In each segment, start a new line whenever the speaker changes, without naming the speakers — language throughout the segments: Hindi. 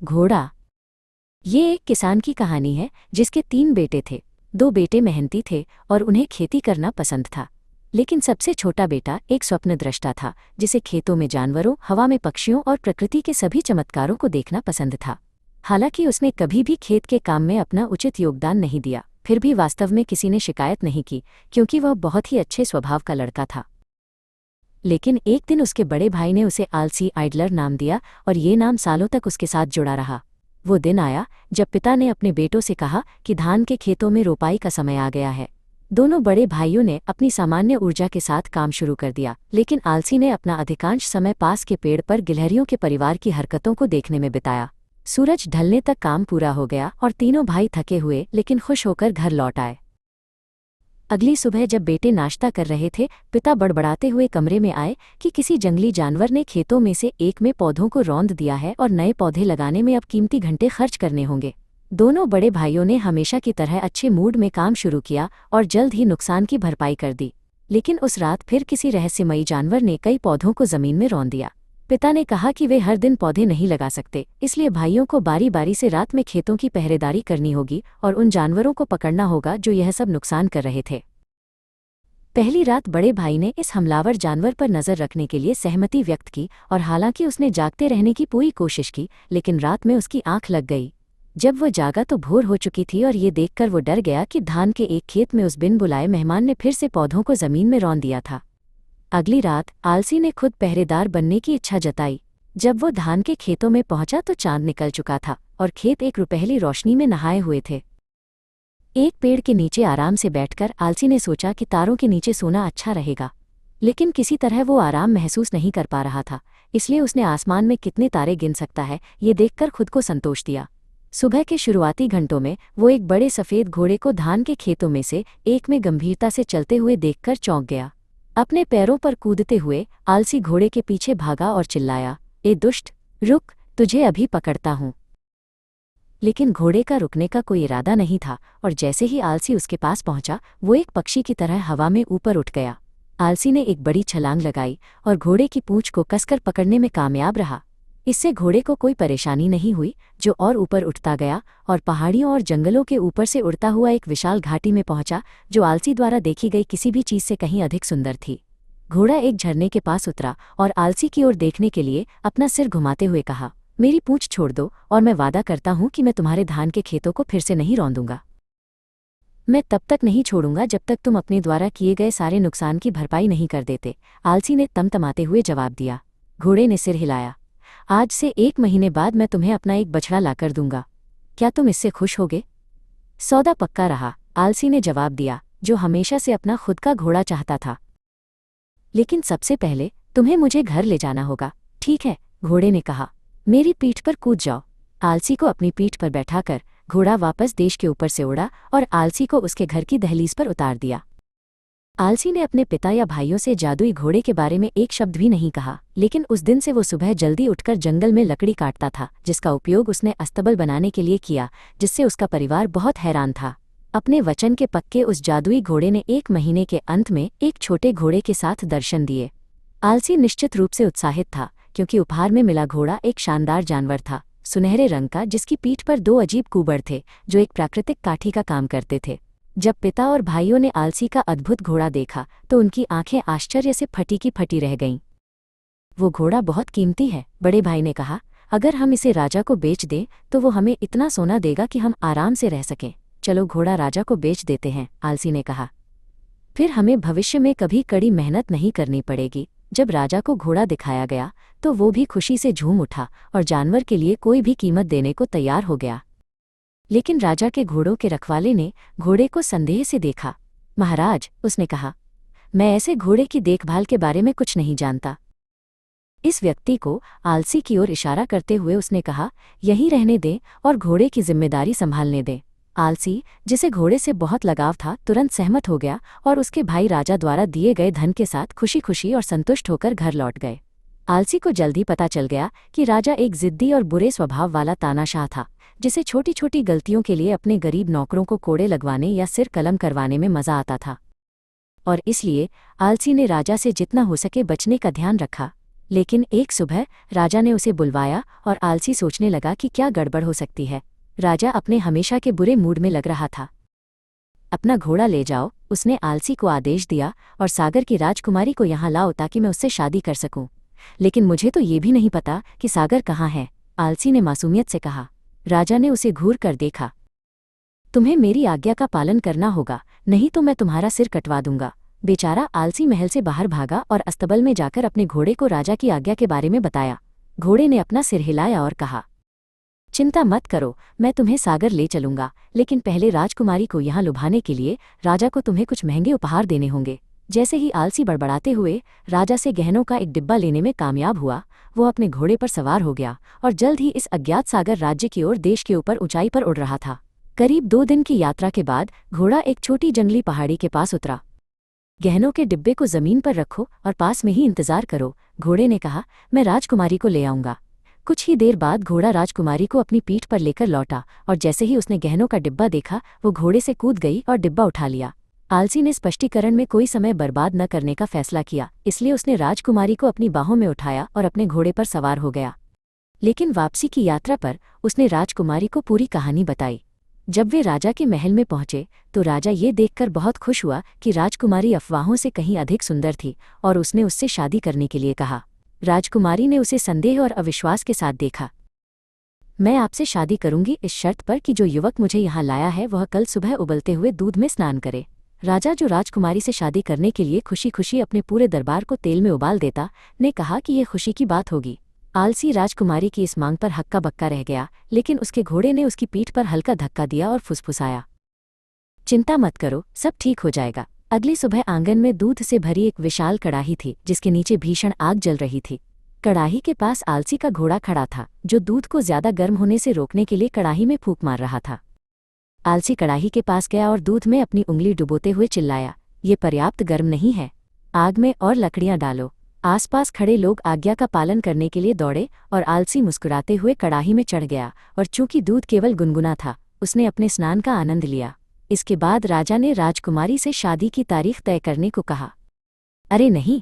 घोड़ा। ये एक किसान की कहानी है जिसके 3 बेटे थे। 2 बेटे मेहनती थे और उन्हें खेती करना पसंद था। लेकिन सबसे छोटा बेटा एक स्वप्नद्रष्टा था जिसे खेतों में जानवरों, हवा में पक्षियों और प्रकृति के सभी चमत्कारों को देखना पसंद था। हालांकि उसने कभी भी खेत के काम में अपना उचित योगदान नहीं दिया, फिर भी वास्तव में किसी ने शिकायत नहीं की क्योंकि वह बहुत ही अच्छे स्वभाव का लड़का था। लेकिन एक दिन उसके बड़े भाई ने उसे आलसी आइडलर नाम दिया और ये नाम सालों तक उसके साथ जुड़ा रहा। वो दिन आया जब पिता ने अपने बेटों से कहा कि धान के खेतों में रोपाई का समय आ गया है। दोनों बड़े भाइयों ने अपनी सामान्य ऊर्जा के साथ काम शुरू कर दिया, लेकिन आलसी ने अपना अधिकांश समय पास के पेड़ पर गिलहरियों के परिवार की हरकतों को देखने में बिताया। सूरज ढलने तक काम पूरा हो गया और तीनों भाई थके हुए लेकिन खुश होकर घर लौट आए। अगली सुबह जब बेटे नाश्ता कर रहे थे, पिता बड़बड़ाते हुए कमरे में आए कि किसी जंगली जानवर ने खेतों में से एक में पौधों को रौंद दिया है और नए पौधे लगाने में अब कीमती घंटे खर्च करने होंगे। दोनों बड़े भाइयों ने हमेशा की तरह अच्छे मूड में काम शुरू किया और जल्द ही नुकसान की भरपाई कर दी। लेकिन उस रात फिर किसी रहस्यमयी जानवर ने कई पौधों को जमीन में रौंद दिया। पिता ने कहा कि वे हर दिन पौधे नहीं लगा सकते, इसलिए भाइयों को बारी बारी से रात में खेतों की पहरेदारी करनी होगी और उन जानवरों को पकड़ना होगा जो यह सब नुकसान कर रहे थे। पहली रात बड़े भाई ने इस हमलावर जानवर पर नजर रखने के लिए सहमति व्यक्त की और हालांकि उसने जागते रहने की पूरी कोशिश की, लेकिन रात में उसकी आंख लग गई। जब वो जागा तो भोर हो चुकी थी और ये देखकर वो डर गया कि धान के एक खेत में उस बिन बुलाए मेहमान ने फिर से पौधों को जमीन में रौंद दिया था। अगली रात आलसी ने खुद पहरेदार बनने की इच्छा जताई। जब वो धान के खेतों में पहुंचा तो चांद निकल चुका था और खेत एक रुपहली रोशनी में नहाए हुए थे। एक पेड़ के नीचे आराम से बैठकर आलसी ने सोचा कि तारों के नीचे सोना अच्छा रहेगा, लेकिन किसी तरह वो आराम महसूस नहीं कर पा रहा था, इसलिए उसने आसमान में कितने तारे गिन सकता है ये देखकर खुद को संतोष दिया। सुबह के शुरुआती घंटों में वो एक बड़े सफ़ेद घोड़े को धान के खेतों में से एक में गंभीरता से चलते हुए देखकर चौंक गया। अपने पैरों पर कूदते हुए आलसी घोड़े के पीछे भागा और चिल्लाया, ए दुष्ट, रुक, तुझे अभी पकड़ता हूँ। लेकिन घोड़े का रुकने का कोई इरादा नहीं था और जैसे ही आलसी उसके पास पहुंचा वो एक पक्षी की तरह हवा में ऊपर उठ गया। आलसी ने एक बड़ी छलांग लगाई और घोड़े की पूंछ को कसकर पकड़ने में कामयाब रहा। इससे घोड़े को कोई परेशानी नहीं हुई, जो और ऊपर उठता गया और पहाड़ियों और जंगलों के ऊपर से उड़ता हुआ एक विशाल घाटी में पहुंचा जो आलसी द्वारा देखी गई किसी भी चीज से कहीं अधिक सुंदर थी। घोड़ा एक झरने के पास उतरा और आलसी की ओर देखने के लिए अपना सिर घुमाते हुए कहा, मेरी पूंछ छोड़ दो और मैं वादा करता हूं कि मैं तुम्हारे धान के खेतों को फिर से नहीं रौंदूंगा। मैं तब तक नहीं छोड़ूंगा जब तक तुम अपने द्वारा किए गए सारे नुकसान की भरपाई नहीं कर देते, आलसी ने तमतमाते हुए जवाब दिया। घोड़े ने सिर हिलाया। आज से 1 महीने बाद मैं तुम्हें अपना एक बछड़ा लाकर दूंगा। क्या तुम इससे खुश होगे? सौदा पक्का रहा, आलसी ने जवाब दिया, जो हमेशा से अपना खुद का घोड़ा चाहता था। लेकिन सबसे पहले तुम्हें मुझे घर ले जाना होगा। ठीक है, घोड़े ने कहा, मेरी पीठ पर कूद जाओ। आलसी को अपनी पीठ पर बैठाकर घोड़ा वापस देश के ऊपर से उड़ा और आलसी को उसके घर की दहलीज पर उतार दिया। आलसी ने अपने पिता या भाइयों से जादुई घोड़े के बारे में एक शब्द भी नहीं कहा, लेकिन उस दिन से वो सुबह जल्दी उठकर जंगल में लकड़ी काटता था, जिसका उपयोग उसने अस्तबल बनाने के लिए किया, जिससे उसका परिवार बहुत हैरान था। अपने वचन के पक्के उस जादुई घोड़े ने 1 महीने के अंत में एक छोटे घोड़े के साथ दर्शन दिए। आलसी निश्चित रूप से उत्साहित था क्योंकि उपहार में मिला घोड़ा एक शानदार जानवर था, सुनहरे रंग का, जिसकी पीठ पर 2 अजीब कुबड़ थे जो एक प्राकृतिक काठी का काम करते थे। जब पिता और भाइयों ने आलसी का अद्भुत घोड़ा देखा तो उनकी आंखें आश्चर्य से फटी की फटी रह गईं। वो घोड़ा बहुत कीमती है, बड़े भाई ने कहा। अगर हम इसे राजा को बेच दें तो वो हमें इतना सोना देगा कि हम आराम से रह सकें। चलो घोड़ा राजा को बेच देते हैं, आलसी ने कहा। फिर हमें भविष्य में कभी कड़ी मेहनत नहीं करनी पड़ेगी। जब राजा को घोड़ा दिखाया गया तो वो भी खुशी से झूम उठा और जानवर के लिए कोई भी कीमत देने को तैयार हो गया। लेकिन राजा के घोड़ों के रखवाले ने घोड़े को संदेह से देखा। महाराज, उसने कहा, मैं ऐसे घोड़े की देखभाल के बारे में कुछ नहीं जानता। इस व्यक्ति को आलसी की ओर इशारा करते हुए उसने कहा, यहीं रहने दें और घोड़े की जिम्मेदारी संभालने दें। आलसी, जिसे घोड़े से बहुत लगाव था, तुरंत सहमत हो गया और उसके भाई राजा द्वारा दिए गए धन के साथ खुशी खुशी और संतुष्ट होकर घर लौट गए। आलसी को जल्दी पता चल गया कि राजा एक जिद्दी और बुरे स्वभाव वाला तानाशाह था, जिसे छोटी छोटी गलतियों के लिए अपने गरीब नौकरों को कोड़े लगवाने या सिर कलम करवाने में मजा आता था। और इसलिए आलसी ने राजा से जितना हो सके बचने का ध्यान रखा। लेकिन एक सुबह राजा ने उसे बुलवाया और आलसी सोचने लगा कि क्या गड़बड़ हो सकती है। राजा अपने हमेशा के बुरे मूड में लग रहा था। अपना घोड़ा ले जाओ, उसने आलसी को आदेश दिया, और सागर की राजकुमारी को यहाँ लाओ ताकि मैं उससे शादी कर सकूं। लेकिन मुझे तो ये भी नहीं पता कि सागर कहाँ है, आलसी ने मासूमियत से कहा। राजा ने उसे घूर कर देखा। तुम्हें मेरी आज्ञा का पालन करना होगा, नहीं तो मैं तुम्हारा सिर कटवा दूंगा। बेचारा आलसी महल से बाहर भागा और अस्तबल में जाकर अपने घोड़े को राजा की आज्ञा के बारे में बताया। घोड़े ने अपना सिर हिलाया और कहा, चिंता मत करो, मैं तुम्हें सागर ले चलूंगा, लेकिन पहले राजकुमारी को यहाँ लुभाने के लिए राजा को तुम्हें कुछ महंगे उपहार देने होंगे। जैसे ही आलसी बड़बड़ाते हुए राजा से गहनों का एक डिब्बा लेने में कामयाब हुआ, वो अपने घोड़े पर सवार हो गया और जल्द ही इस अज्ञात सागर राज्य की ओर देश के ऊपर ऊंचाई पर उड़ रहा था। करीब 2 दिन की यात्रा के बाद घोड़ा एक छोटी जंगली पहाड़ी के पास उतरा। गहनों के डिब्बे को जमीन पर रखो और पास में ही इंतजार करो, घोड़े ने कहा। मैं राजकुमारी को ले आऊंगा। कुछ ही देर बाद घोड़ा राजकुमारी को अपनी पीठ पर लेकर लौटा, और जैसे ही उसने गहनों का डिब्बा देखा, वो घोड़े से कूद गई और डिब्बा उठा लिया। आलसी ने स्पष्टीकरण में कोई समय बर्बाद न करने का फैसला किया, इसलिए उसने राजकुमारी को अपनी बाहों में उठाया और अपने घोड़े पर सवार हो गया। लेकिन वापसी की यात्रा पर उसने राजकुमारी को पूरी कहानी बताई। जब वे राजा के महल में पहुंचे तो राजा ये देखकर बहुत खुश हुआ कि राजकुमारी अफवाहों से कहीं अधिक सुंदर थी, और उसने उससे शादी करने के लिए कहा। राजकुमारी ने उसे संदेह और अविश्वास के साथ देखा। मैं आपसे शादी करूंगी इस शर्त पर कि जो युवक मुझे यहाँ लाया है वह कल सुबह उबलते हुए दूध में स्नान करे। राजा, जो राजकुमारी से शादी करने के लिए खुशी खुशी अपने पूरे दरबार को तेल में उबाल देता, ने कहा कि ये खुशी की बात होगी। आलसी राजकुमारी की इस मांग पर हक्का बक्का रह गया, लेकिन उसके घोड़े ने उसकी पीठ पर हल्का धक्का दिया और फुसफुसाया, चिंता मत करो, सब ठीक हो जाएगा। अगली सुबह आंगन में दूध से भरी एक विशाल कड़ाही थी, जिसके नीचे भीषण आग जल रही थी। कड़ाही के पास आलसी का घोड़ा खड़ा था, जो दूध को ज्यादा गर्म होने से रोकने के लिए कड़ाही में फूंक मार रहा था। आलसी कड़ाही के पास गया और दूध में अपनी उंगली डुबोते हुए चिल्लाया, ये पर्याप्त गर्म नहीं है, आग में और लकड़ियां डालो। आसपास खड़े लोग आज्ञा का पालन करने के लिए दौड़े और आलसी मुस्कुराते हुए कड़ाही में चढ़ गया, और चूंकि दूध केवल गुनगुना था, उसने अपने स्नान का आनंद लिया। इसके बाद राजा ने राजकुमारी से शादी की तारीख तय करने को कहा। अरे नहीं,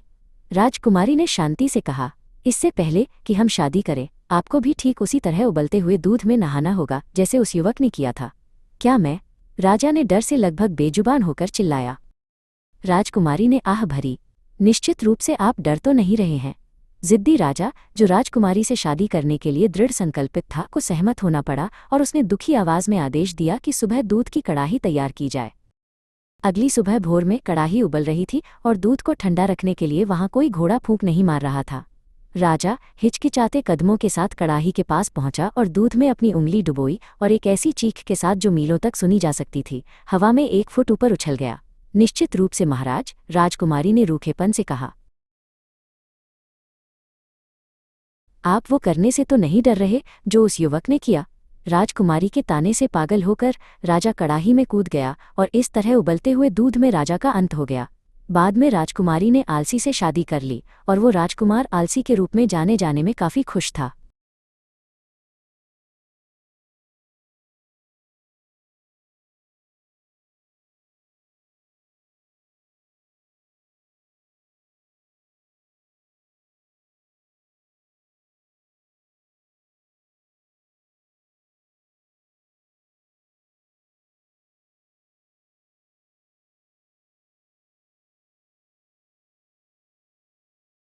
राजकुमारी ने शांति से कहा, इससे पहले कि हम शादी करें, आपको भी ठीक उसी तरह उबलते हुए दूध में नहाना होगा जैसे उस युवक ने किया था। क्या मैं? राजा ने डर से लगभग बेजुबान होकर चिल्लाया। राजकुमारी ने आह भरी, निश्चित रूप से आप डर तो नहीं रहे हैं। जिद्दी राजा, जो राजकुमारी से शादी करने के लिए दृढ़ संकल्पित था, को सहमत होना पड़ा, और उसने दुखी आवाज में आदेश दिया कि सुबह दूध की कड़ाही तैयार की जाए। अगली सुबह भोर में कड़ाही उबल रही थी और दूध को ठंडा रखने के लिए वहां कोई घोड़ा फूंक नहीं मार रहा था। राजा हिचकिचाते कदमों के साथ कड़ाही के पास पहुंचा और दूध में अपनी उंगली डुबोई, और एक ऐसी चीख के साथ जो मीलों तक सुनी जा सकती थी, हवा में 1 फुट ऊपर उछल गया। निश्चित रूप से महाराज, राजकुमारी ने रूखेपन से कहा। आप वो करने से तो नहीं डर रहे जो उस युवक ने किया? राजकुमारी के ताने से पागल होकर राजा कड़ाही में कूद गया, और इस तरह उबलते हुए दूध में राजा का अंत हो गया। बाद में राजकुमारी ने आलसी से शादी कर ली, और वो राजकुमार आलसी के रूप में जाने में काफी खुश था।